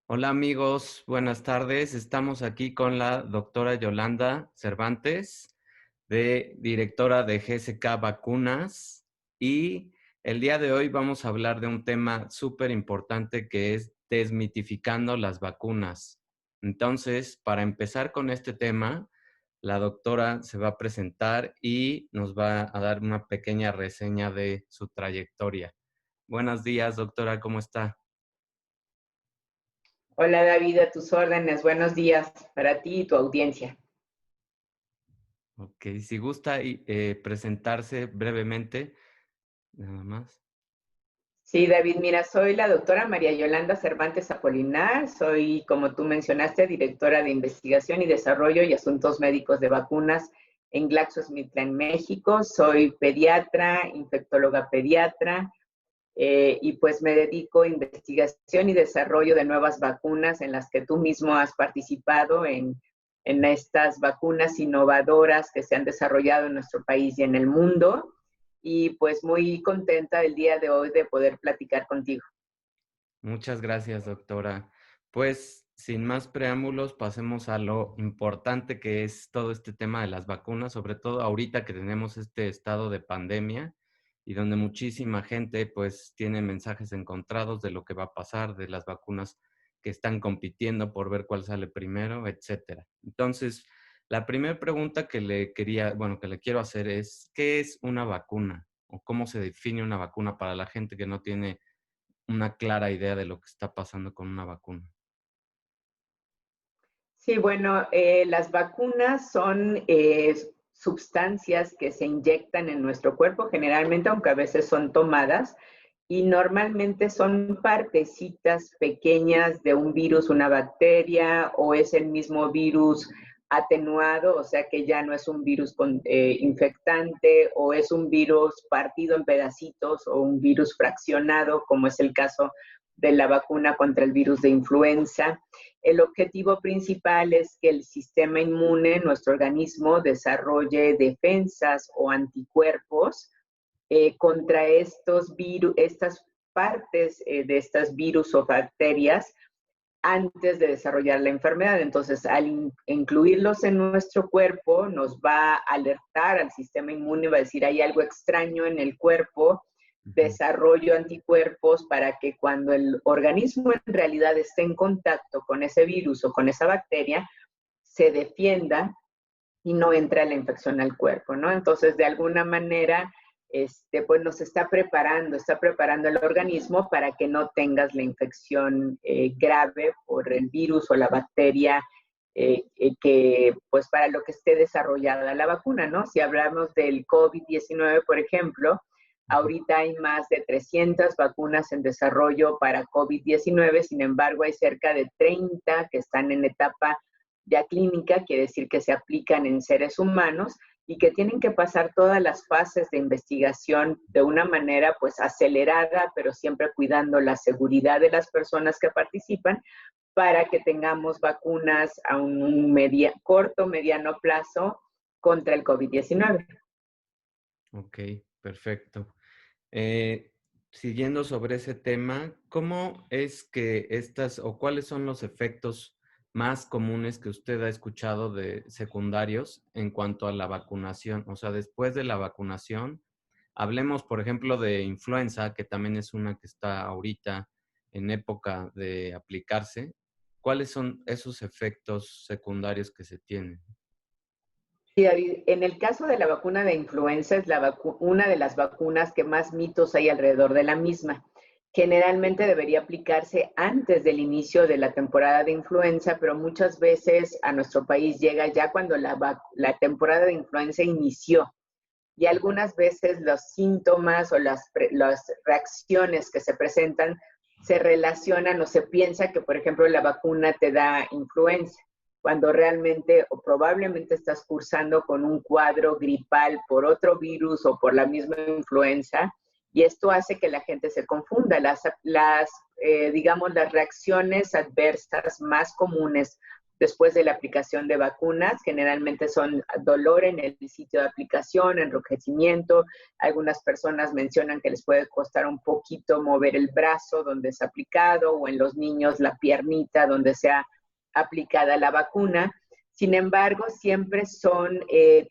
Hola amigos, buenas tardes. Estamos aquí con la doctora Yolanda Cervantes, directora de GSK Vacunas, y el día de hoy vamos a hablar de un tema súper importante que es desmitificando las vacunas. Entonces, para empezar con este tema, la doctora se va a presentar y nos va a dar una pequeña reseña de su trayectoria. Buenos días, doctora, ¿cómo está? Hola David, a tus órdenes. Buenos días para ti y tu audiencia. Ok, si gusta presentarse brevemente, nada más. Sí, David, mira, soy la doctora María Yolanda Cervantes Apolinar. Soy, como tú mencionaste, directora de investigación y desarrollo y asuntos médicos de vacunas en GlaxoSmithKline México. Soy pediatra, infectóloga pediatra, y pues me dedico a investigación y desarrollo de nuevas vacunas en las que tú mismo has participado en estas vacunas innovadoras que se han desarrollado en nuestro país y en el mundo. Y pues muy contenta el día de hoy de poder platicar contigo. Muchas gracias, doctora. Pues, sin más preámbulos, pasemos a lo importante que es todo este tema de las vacunas, sobre todo ahorita que tenemos este estado de pandemia y donde muchísima gente pues tiene mensajes encontrados de lo que va a pasar, de las vacunas que están compitiendo por ver cuál sale primero, etcétera. Entonces, la primera pregunta que que le quiero hacer es, ¿qué es una vacuna? ¿O cómo se define una vacuna para la gente que no tiene una clara idea de lo que está pasando con una vacuna? Sí, bueno, las vacunas son sustancias que se inyectan en nuestro cuerpo, generalmente, aunque a veces son tomadas, y normalmente son partecitas pequeñas de un virus, una bacteria, o es el mismo virus atenuado, o sea que ya no es un virus infectante, o es un virus partido en pedacitos, o un virus fraccionado, como es el caso de la vacuna contra el virus de influenza. El objetivo principal es que el sistema inmune, nuestro organismo, desarrolle defensas o anticuerpos contra estos virus, estas partes de estas virus o bacterias antes de desarrollar la enfermedad. Entonces, al incluirlos en nuestro cuerpo, nos va a alertar al sistema inmune, va a decir, hay algo extraño en el cuerpo, Ujú. desarrollo anticuerpos para que cuando el organismo en realidad esté en contacto con ese virus o con esa bacteria, se defienda y no entra la infección al cuerpo, ¿no? Entonces, de alguna manera, pues nos está preparando el organismo para que no tengas la infección grave por el virus o la bacteria que, pues, para lo que esté desarrollada la vacuna, ¿no? Si hablamos del COVID-19, por ejemplo, Ujú. ahorita hay más de 300 vacunas en desarrollo para COVID-19, sin embargo, hay cerca de 30 que están en etapa ya clínica, quiere decir que se aplican en seres humanos y que tienen que pasar todas las fases de investigación de una manera pues acelerada, pero siempre cuidando la seguridad de las personas que participan para que tengamos vacunas a un corto, mediano plazo contra el COVID-19. Ok, perfecto. Eh, Siguiendo sobre ese tema, ¿cómo es que estas o cuáles son los efectos más comunes que usted ha escuchado de secundarios en cuanto a la vacunación? O sea, después de la vacunación, hablemos, por ejemplo, de influenza, que también es una que está ahorita en época de aplicarse. ¿Cuáles son esos efectos secundarios que se tienen? Sí, David, en el caso de la vacuna de influenza es una de las vacunas que más mitos hay alrededor de la misma. Generalmente debería aplicarse antes del inicio de la temporada de influenza, pero muchas veces a nuestro país llega ya cuando la temporada de influenza inició. Y algunas veces los síntomas o las reacciones que se presentan se relacionan o se piensa que, por ejemplo, la vacuna te da influenza, cuando realmente o probablemente estás cursando con un cuadro gripal por otro virus o por la misma influenza, y esto hace que la gente se confunda. Digamos, las reacciones adversas más comunes después de la aplicación de vacunas. Generalmente son dolor en el sitio de aplicación, enrojecimiento. Algunas personas mencionan que les puede costar un poquito mover el brazo donde es aplicado, o en los niños la piernita donde sea aplicada la vacuna. Sin embargo, siempre son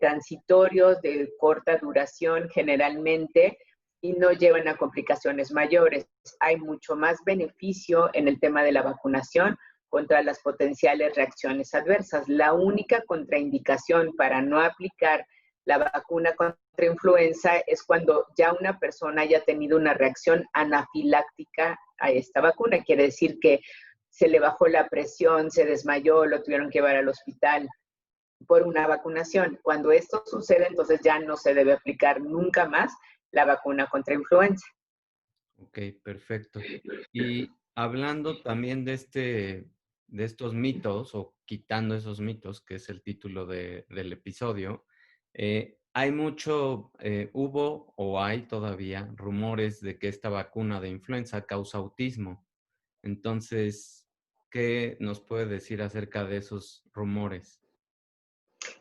transitorios de corta duración generalmente y no llevan a complicaciones mayores. Hay mucho más beneficio en el tema de la vacunación contra las potenciales reacciones adversas. La única contraindicación para no aplicar la vacuna contra influenza es cuando ya una persona haya tenido una reacción anafiláctica a esta vacuna. Quiere decir que se le bajó la presión, se desmayó, lo tuvieron que llevar al hospital por una vacunación. Cuando esto sucede, entonces ya no se debe aplicar nunca más la vacuna contra influenza. Ok, perfecto. Y hablando también de estos mitos, o quitando esos mitos, que es el título del episodio, hubo o hay todavía rumores de que esta vacuna de influenza causa autismo. Entonces, ¿qué nos puede decir acerca de esos rumores?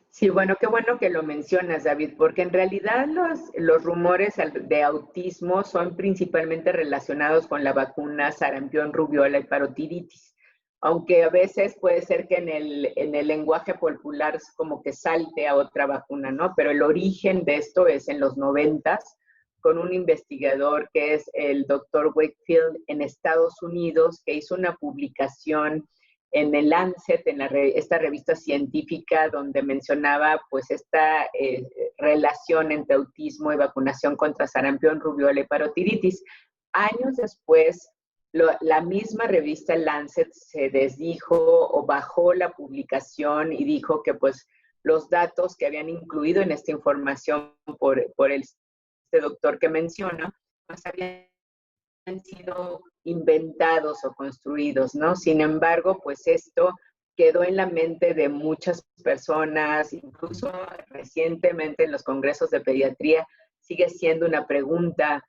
Sí, bueno, qué bueno que lo mencionas, David, porque en realidad los rumores de autismo son principalmente relacionados con la vacuna sarampión, rubiola y parotiditis, aunque a veces puede ser que en el lenguaje popular como que salte a otra vacuna, ¿no? Pero el origen de esto es en los 90s, con un investigador que es el doctor Wakefield en Estados Unidos, que hizo una publicación en el Lancet, en esta revista científica, donde mencionaba pues esta relación entre autismo y vacunación contra sarampión, rubiola y parotiditis. Años después, la misma revista Lancet se desdijo o bajó la publicación y dijo que pues los datos que habían incluido en esta información por este doctor que menciona, pues habían sido inventados o construidos, ¿no? Sin embargo, pues esto quedó en la mente de muchas personas, incluso recientemente en los congresos de pediatría sigue siendo una pregunta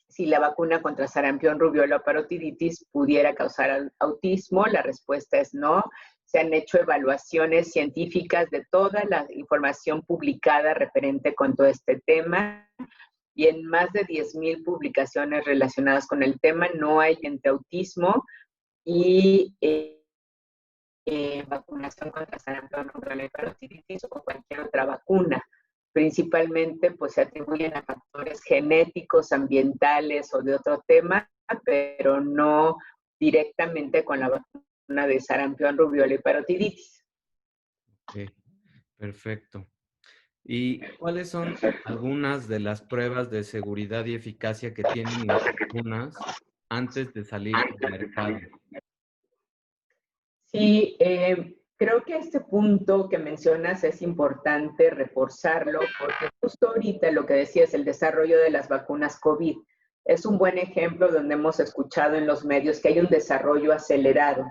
si la vacuna contra sarampión, rubiola o parotiditis pudiera causar autismo. La respuesta es no. Se han hecho evaluaciones científicas de toda la información publicada referente con todo este tema, y en más de 10,000 publicaciones relacionadas con el tema no hay entre autismo y vacunación contra sarampión, rubiola y parotiditis o cualquier otra vacuna. Principalmente pues se atribuyen a factores genéticos, ambientales o de otro tema, pero no directamente con la vacuna de sarampión, rubiola y parotiditis. Ok, perfecto. ¿Y cuáles son algunas de las pruebas de seguridad y eficacia que tienen las vacunas antes de salir al mercado? Sí, creo que este punto que mencionas es importante reforzarlo, porque justo ahorita lo que decías, el desarrollo de las vacunas COVID, es un buen ejemplo donde hemos escuchado en los medios que hay un desarrollo acelerado.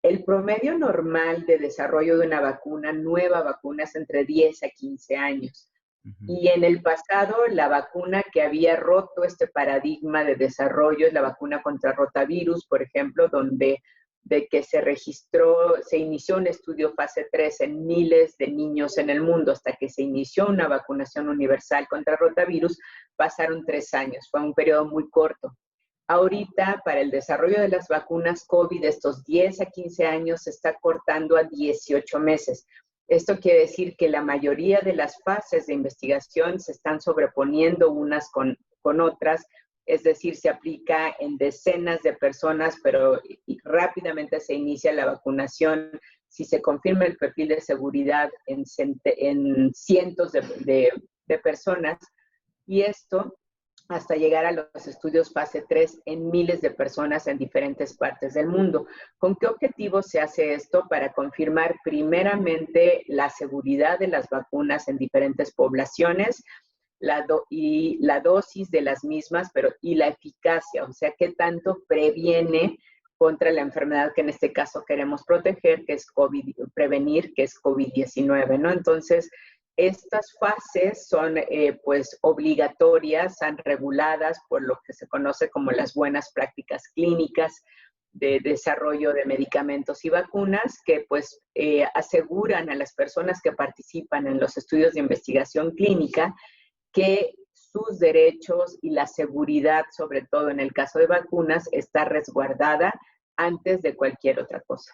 El promedio normal de desarrollo de una vacuna, nueva vacuna, es entre 10 a 15 años. Y en el pasado, la vacuna que había roto este paradigma de desarrollo es la vacuna contra rotavirus, por ejemplo, donde de que se inició un estudio fase 3 en miles de niños en el mundo hasta que se inició una vacunación universal contra rotavirus, pasaron 3 años. Fue un periodo muy corto. Ahorita, para el desarrollo de las vacunas COVID, estos 10 a 15 años se está cortando a 18 meses. Esto quiere decir que la mayoría de las fases de investigación se están sobreponiendo unas con otras, es decir, se aplica en decenas de personas, pero rápidamente se inicia la vacunación. Si se confirma el perfil de seguridad en cientos de personas, y esto hasta llegar a los estudios fase 3 en miles de personas en diferentes partes del mundo. ¿Con qué objetivo se hace esto? Para confirmar primeramente la seguridad de las vacunas en diferentes poblaciones, y la dosis de las mismas, y la eficacia, o sea, qué tanto previene contra la enfermedad que en este caso queremos proteger, que es prevenir, que es COVID-19, ¿no? Entonces, estas fases son pues obligatorias, son reguladas por lo que se conoce como las buenas prácticas clínicas, de desarrollo de medicamentos y vacunas que pues aseguran a las personas que participan en los estudios de investigación clínica que sus derechos y la seguridad, sobre todo en el caso de vacunas, está resguardada antes de cualquier otra cosa.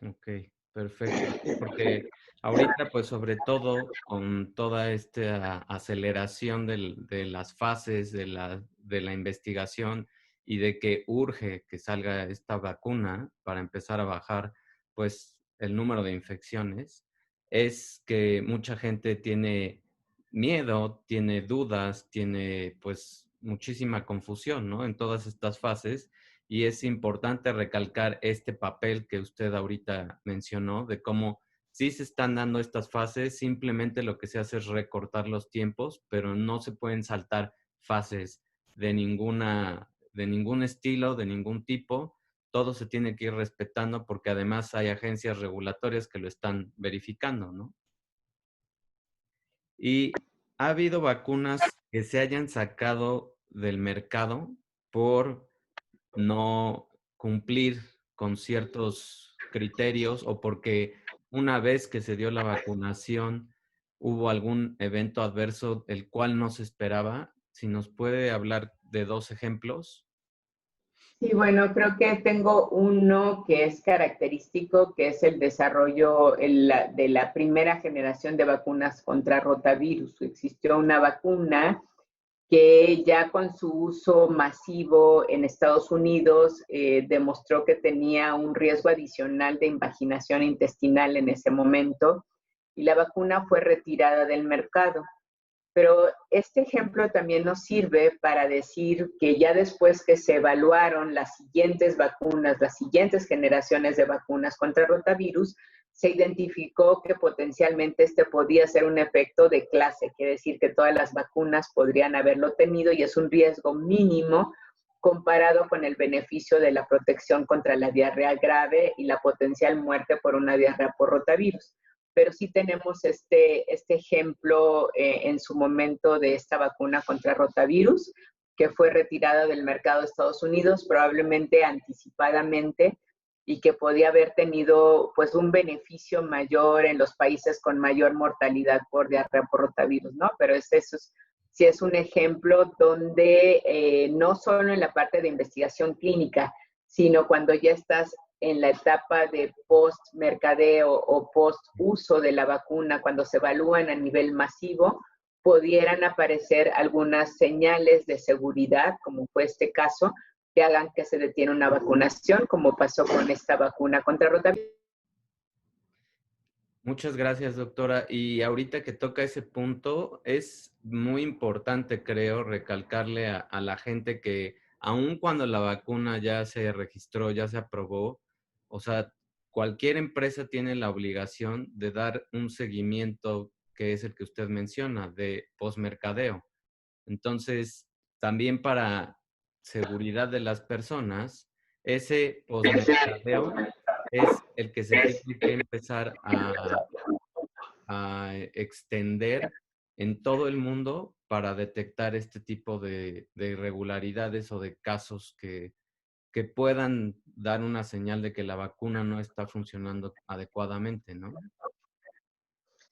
Ok, perfecto. Sí, porque ahorita, pues sobre todo con toda esta aceleración de las fases de la investigación y de que urge que salga esta vacuna para empezar a bajar, pues, el número de infecciones, es que mucha gente tiene miedo, tiene dudas, tiene, pues, muchísima confusión, ¿no? En todas estas fases y es importante recalcar este papel que usted ahorita mencionó, de cómo sí se están dando estas fases, simplemente lo que se hace es recortar los tiempos, pero no se pueden saltar fases de ningún estilo, de ningún tipo. Todo se tiene que ir respetando porque además hay agencias regulatorias que lo están verificando, ¿no? Y ha habido vacunas que se hayan sacado del mercado por no cumplir con ciertos criterios o porque una vez que se dio la vacunación hubo algún evento adverso el cual no se esperaba. Si nos puede hablar de 2 ejemplos. Sí, bueno, creo que tengo uno que es característico, que es el desarrollo de la primera generación de vacunas contra rotavirus. Existió una vacuna que ya con su uso masivo en Estados Unidos demostró que tenía un riesgo adicional de invaginación intestinal en ese momento y la vacuna fue retirada del mercado. Pero este ejemplo también nos sirve para decir que ya después que se evaluaron las siguientes vacunas, las siguientes generaciones de vacunas contra rotavirus, se identificó que potencialmente este podía ser un efecto de clase, quiere decir que todas las vacunas podrían haberlo tenido y es un riesgo mínimo comparado con el beneficio de la protección contra la diarrea grave y la potencial muerte por una diarrea por rotavirus. Pero sí tenemos este ejemplo en su momento de esta vacuna contra rotavirus, que fue retirada del mercado de Estados Unidos, probablemente anticipadamente, y que podía haber tenido pues un beneficio mayor en los países con mayor mortalidad por diarrea por rotavirus, ¿no? Pero sí es un ejemplo donde no solo en la parte de investigación clínica, sino cuando ya estás en la etapa de post-mercadeo o post-uso de la vacuna, cuando se evalúan a nivel masivo, pudieran aparecer algunas señales de seguridad, como fue este caso, que hagan que se detiene una vacunación, como pasó con esta vacuna contra rotavirus. Muchas gracias, doctora. Y ahorita que toca ese punto, es muy importante, creo, recalcarle a la gente que aun cuando la vacuna ya se registró, ya se aprobó, o sea, cualquier empresa tiene la obligación de dar un seguimiento que es el que usted menciona, de posmercadeo. Entonces, también para seguridad de las personas, ese posmercadeo es el que se tiene que empezar a extender en todo el mundo para detectar este tipo de irregularidades o de casos que puedan dar una señal de que la vacuna no está funcionando adecuadamente, ¿no?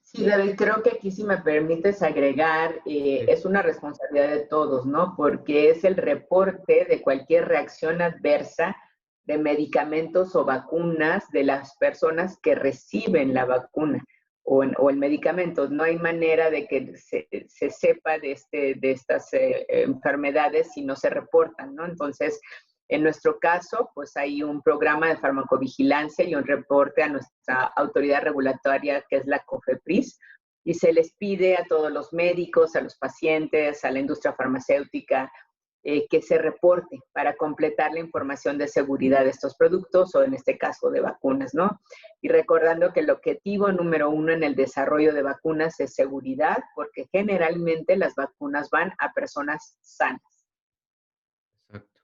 Sí, David, creo que aquí si me permites agregar, Sí. es una responsabilidad de todos, ¿no? Porque es el reporte de cualquier reacción adversa de medicamentos o vacunas de las personas que reciben la vacuna o el medicamento. No hay manera de que se sepa de estas enfermedades si no se reportan, ¿no? Entonces, en nuestro caso, pues hay un programa de farmacovigilancia y un reporte a nuestra autoridad regulatoria, que es la COFEPRIS, y se les pide a todos los médicos, a los pacientes, a la industria farmacéutica, que se reporte para completar la información de seguridad de estos productos o en este caso de vacunas, ¿no? Y recordando que el objetivo número uno en el desarrollo de vacunas es seguridad, porque generalmente las vacunas van a personas sanas. Exacto.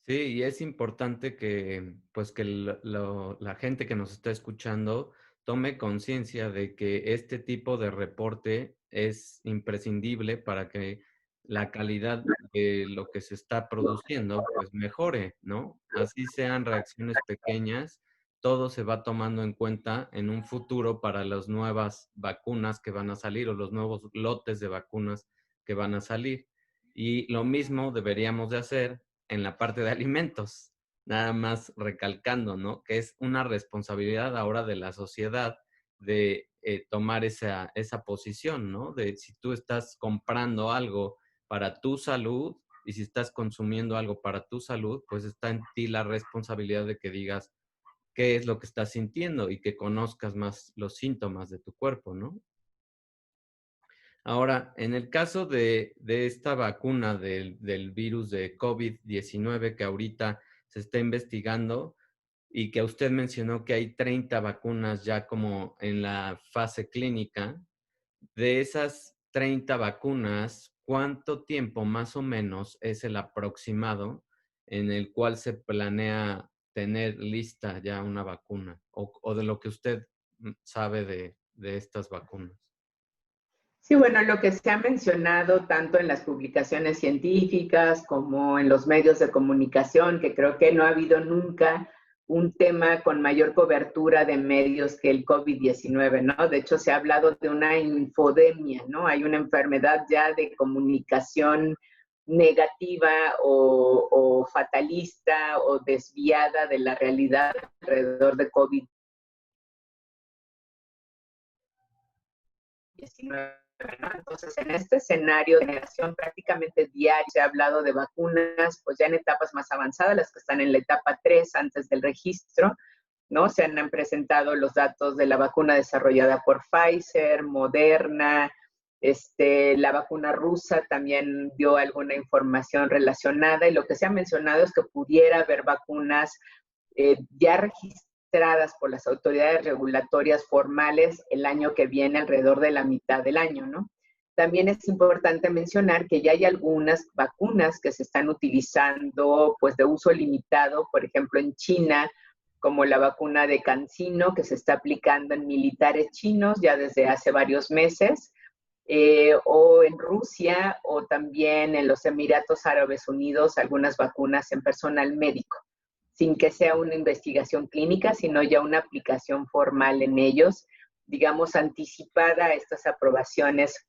Sí, y es importante que, pues, que la gente que nos está escuchando tome conciencia de que este tipo de reporte es imprescindible para que la calidad de lo que se está produciendo, pues mejore, ¿no? Así sean reacciones pequeñas, todo se va tomando en cuenta en un futuro para las nuevas vacunas que van a salir o los nuevos lotes de vacunas que van a salir. Y lo mismo deberíamos de hacer en la parte de alimentos, nada más recalcando, ¿no? Que es una responsabilidad ahora de la sociedad de tomar esa posición, ¿no? De si tú estás comprando algo para tu salud y si estás consumiendo algo para tu salud, pues está en ti la responsabilidad de que digas qué es lo que estás sintiendo y que conozcas más los síntomas de tu cuerpo, ¿no? Ahora, en el caso de esta vacuna del virus de COVID-19 que ahorita se está investigando y que usted mencionó que hay 30 vacunas ya como en la fase clínica, de esas 30 vacunas, ¿cuánto tiempo más o menos es el aproximado en el cual se planea tener lista ya una vacuna? O de lo que usted sabe de estas vacunas. Sí, bueno, lo que se ha mencionado tanto en las publicaciones científicas como en los medios de comunicación, que creo que no ha habido nunca un tema con mayor cobertura de medios que el COVID-19, ¿no? De hecho, se ha hablado de una infodemia, ¿no? Hay una enfermedad ya de comunicación negativa o fatalista o desviada de la realidad alrededor de COVID-19. Entonces, en este escenario de generación prácticamente diaria, se ha hablado de vacunas, pues ya en etapas más avanzadas, las que están en la etapa 3 antes del registro, ¿no? Se han presentado los datos de la vacuna desarrollada por Pfizer, Moderna, la vacuna rusa también dio alguna información relacionada y lo que se ha mencionado es que pudiera haber vacunas ya registradas por las autoridades regulatorias formales el año que viene, alrededor de la mitad del año, ¿no? También es importante mencionar que ya hay algunas vacunas que se están utilizando pues de uso limitado, por ejemplo en China, como la vacuna de CanSino que se está aplicando en militares chinos ya desde hace varios meses, o en Rusia o también en los Emiratos Árabes Unidos algunas vacunas en personal médico, sin que sea una investigación clínica, sino ya una aplicación formal en ellos, digamos, anticipada a estas aprobaciones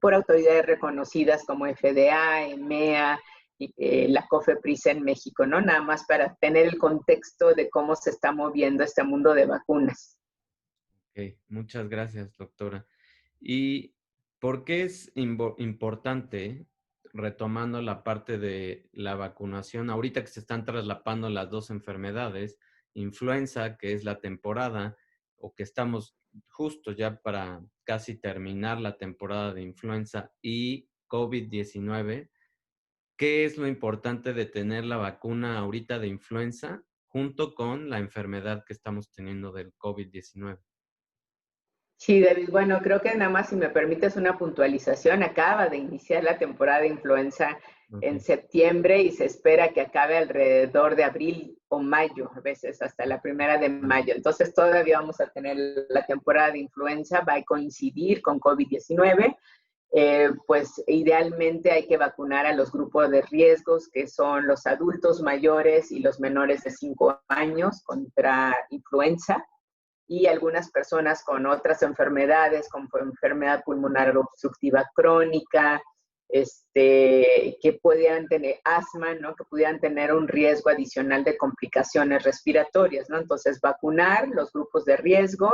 por autoridades reconocidas como FDA, EMEA, y, la COFEPRIS en México, ¿no? Nada más para tener el contexto de cómo se está moviendo este mundo de vacunas. Ok, muchas gracias, doctora. ¿Y por qué es importante, retomando la parte de la vacunación, ahorita que se están traslapando las dos enfermedades, influenza, que es la temporada, o que estamos justo ya para casi terminar la temporada de influenza y COVID-19, ¿qué es lo importante de tener la vacuna ahorita de influenza junto con la enfermedad que estamos teniendo del COVID-19? Sí, David, bueno, creo que nada más si me permites una puntualización, acaba de iniciar la temporada de influenza en Ok. septiembre y se espera que acabe alrededor de abril o mayo, a veces hasta la primera de mayo. Entonces todavía vamos a tener la temporada de influenza, va a coincidir con COVID-19. Pues idealmente hay que vacunar a los grupos de riesgos, que son los adultos mayores y los menores de 5 años contra influenza y algunas personas con otras enfermedades, como enfermedad pulmonar obstructiva crónica, que pudieran tener asma, ¿no? Que pudieran tener un riesgo adicional de complicaciones respiratorias, ¿no? Entonces, vacunar los grupos de riesgo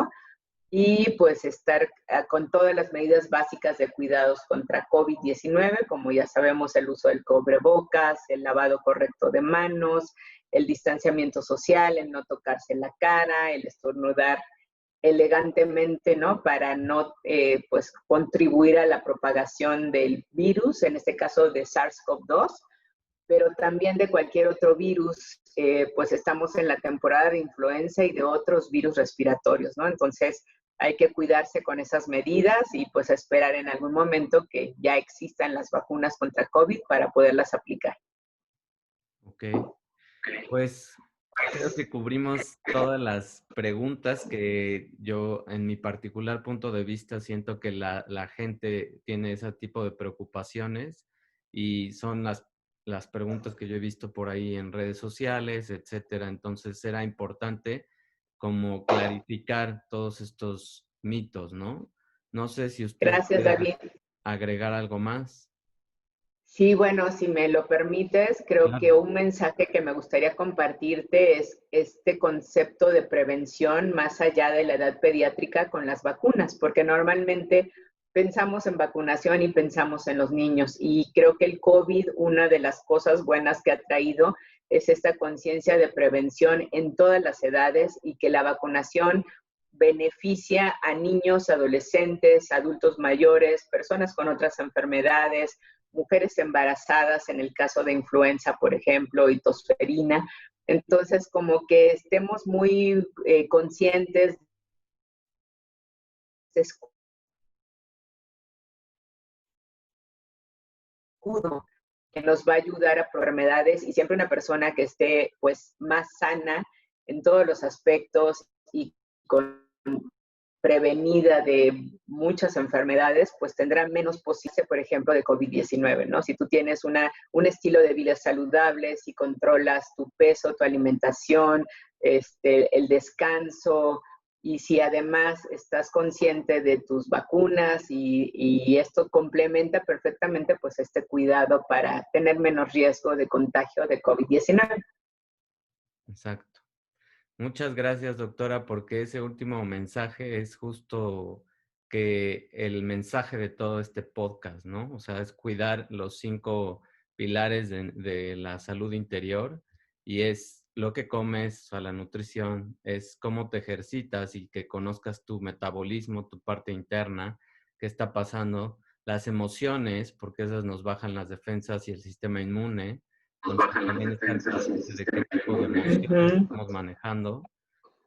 y pues estar con todas las medidas básicas de cuidados contra COVID-19, como ya sabemos, el uso del cubrebocas, el lavado correcto de manos, el distanciamiento social, el no tocarse la cara, el estornudar elegantemente, ¿no? Para no, pues, contribuir a la propagación del virus, en este caso de SARS-CoV-2, pero también de cualquier otro virus, pues estamos en la temporada de influenza y de otros virus respiratorios, ¿no? Entonces hay que cuidarse con esas medidas y pues esperar en algún momento que ya existan las vacunas contra COVID para poderlas aplicar. Ok, pues creo que cubrimos todas las preguntas que yo, en mi particular punto de vista, siento que la gente tiene ese tipo de preocupaciones y son las preguntas que yo he visto por ahí en redes sociales, etcétera. Entonces era importante como clarificar todos estos mitos, ¿no? No sé si usted Gracias, quiera David. agregar algo más. Sí, bueno, si me lo permites, creo que Claro. un mensaje que me gustaría compartirte es este concepto de prevención más allá de la edad pediátrica con las vacunas, porque normalmente pensamos en vacunación y pensamos en los niños. Y creo que el COVID, una de las cosas buenas que ha traído es esta conciencia de prevención en todas las edades y que la vacunación beneficia a niños, adolescentes, adultos mayores, personas con otras enfermedades, mujeres embarazadas en el caso de influenza, por ejemplo, y tosferina. Entonces, como que estemos muy conscientes de escudo que nos va a ayudar a enfermedades y siempre una persona que esté pues más sana en todos los aspectos y con prevenida de muchas enfermedades, pues tendrá menos posible, por ejemplo, de COVID-19, ¿no? Si tú tienes un estilo de vida saludable, si controlas tu peso, tu alimentación, el descanso, y si además estás consciente de tus vacunas y esto complementa perfectamente pues este cuidado para tener menos riesgo de contagio de COVID-19. Exacto. Muchas gracias, doctora, porque ese último mensaje es justo que el mensaje de todo este podcast, ¿no? O sea, es cuidar los 5 pilares de la salud interior y es lo que comes, o sea, la nutrición, es cómo te ejercitas y que conozcas tu metabolismo, tu parte interna, qué está pasando, las emociones, porque esas nos bajan las defensas y el sistema inmune. Entonces, Bajan las también estar defensas y el consciente de qué sistema tipo de inmune. emociones estamos manejando,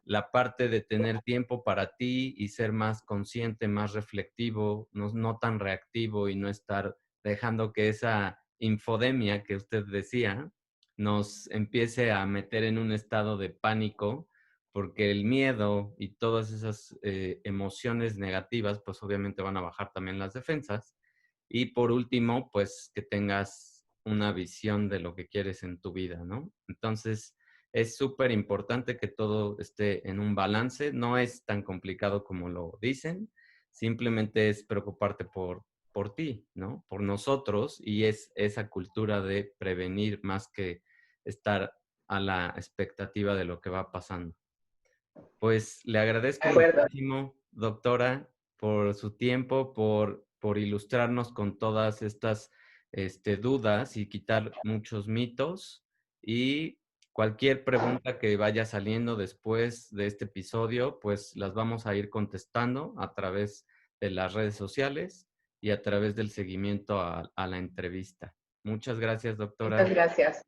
la parte de tener tiempo para ti y ser más consciente, más reflectivo, no tan reactivo y no estar dejando que esa infodemia que usted decía nos empiece a meter en un estado de pánico, porque el miedo y todas esas emociones negativas, pues obviamente van a bajar también las defensas. Y por último, pues que tengas una visión de lo que quieres en tu vida, ¿no? Entonces, es súper importante que todo esté en un balance. No es tan complicado como lo dicen. Simplemente es preocuparte por ti, ¿no? Por nosotros. Y es esa cultura de prevenir más que estar a la expectativa de lo que va pasando. Pues le De agradezco acuerdo. muchísimo, doctora, por su tiempo, por ilustrarnos con todas estas dudas y quitar muchos mitos. Y cualquier pregunta que vaya saliendo después de este episodio, pues las vamos a ir contestando a través de las redes sociales y a través del seguimiento a la entrevista. Muchas gracias, Muchas doctora. gracias.